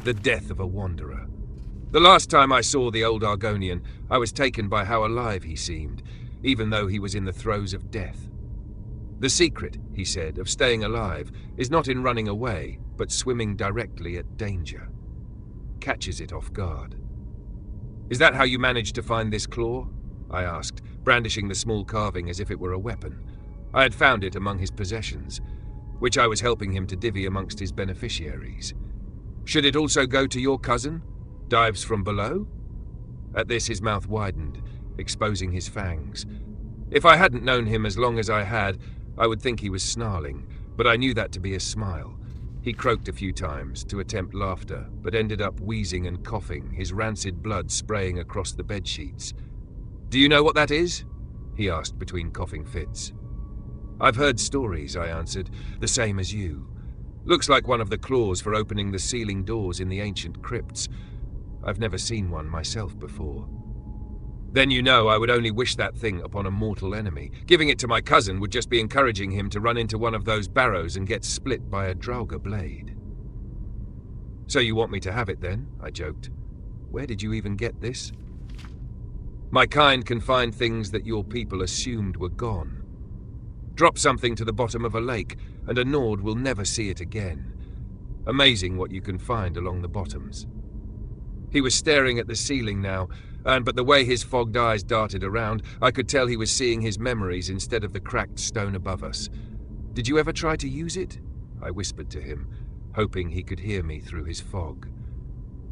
the death of a wanderer. The last time I saw the old Argonian, I was taken by how alive he seemed, even though he was in the throes of death. The secret, he said, of staying alive is not in running away, but swimming directly at danger. Catches it off guard. Is that how you managed to find this claw? I asked, brandishing the small carving as if it were a weapon. I had found it among his possessions, which I was helping him to divvy amongst his beneficiaries. Should it also go to your cousin? Dives from below? At this his mouth widened, exposing his fangs. If I hadn't known him as long as I had, I would think he was snarling, but I knew that to be a smile. He croaked a few times to attempt laughter, but ended up wheezing and coughing, his rancid blood spraying across the bedsheets. Do you know what that is? He asked between coughing fits. I've heard stories, I answered, the same as you. Looks like one of the claws for opening the ceiling doors in the ancient crypts. I've never seen one myself before. Then you know I would only wish that thing upon a mortal enemy. Giving it to my cousin would just be encouraging him to run into one of those barrows and get split by a Draugr blade. So you want me to have it then? I joked. Where did you even get this? My kind can find things that your people assumed were gone. Drop something to the bottom of a lake, and a Nord will never see it again. Amazing what you can find along the bottoms. He was staring at the ceiling now, but the way his fogged eyes darted around, I could tell he was seeing his memories instead of the cracked stone above us. Did you ever try to use it? I whispered to him, hoping he could hear me through his fog.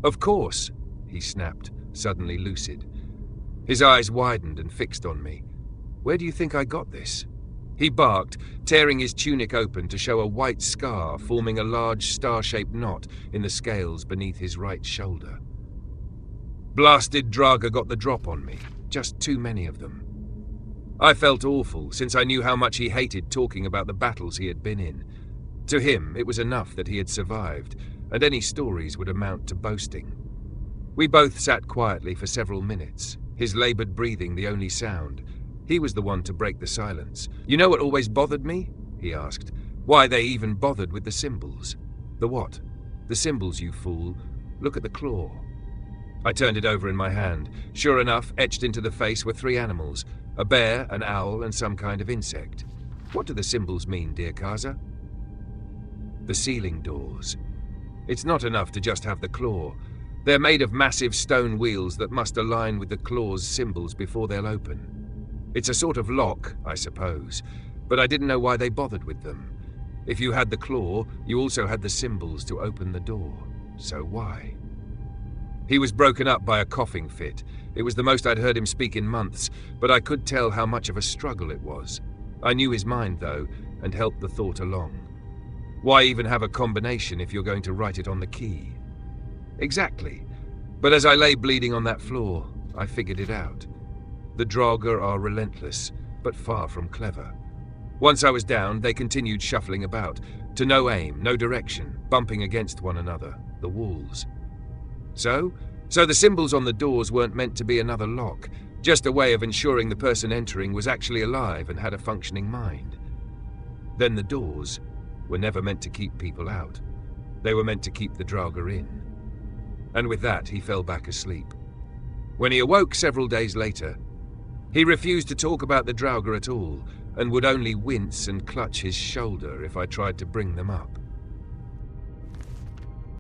Of course, he snapped, suddenly lucid. His eyes widened and fixed on me. Where do you think I got this? He barked, tearing his tunic open to show a white scar forming a large star-shaped knot in the scales beneath his right shoulder. Blasted Draugr got the drop on me, just too many of them. I felt awful, since I knew how much he hated talking about the battles he had been in. To him, it was enough that he had survived, and any stories would amount to boasting. We both sat quietly for several minutes, his laboured breathing the only sound. He was the one to break the silence. You know what always bothered me? He asked. Why they even bothered with the symbols. The what? The symbols, you fool. Look at the claw. I turned it over in my hand. Sure enough, etched into the face were 3 animals, a bear, an owl, and some kind of insect. What do the symbols mean, dear Kaza? The ceiling doors. It's not enough to just have the claw. They're made of massive stone wheels that must align with the claw's symbols before they'll open. It's a sort of lock, I suppose, but I didn't know why they bothered with them. If you had the claw, you also had the symbols to open the door. So why? He was broken up by a coughing fit. It was the most I'd heard him speak in months, but I could tell how much of a struggle it was. I knew his mind, though, and helped the thought along. Why even have a combination if you're going to write it on the key? Exactly. But as I lay bleeding on that floor, I figured it out. The Draugr are relentless, but far from clever. Once I was down, they continued shuffling about, to no aim, no direction, bumping against one another, the walls. So the symbols on the doors weren't meant to be another lock, just a way of ensuring the person entering was actually alive and had a functioning mind. Then the doors were never meant to keep people out. They were meant to keep the Draugr in. And with that, he fell back asleep. When he awoke several days later, he refused to talk about the Draugr at all, and would only wince and clutch his shoulder if I tried to bring them up.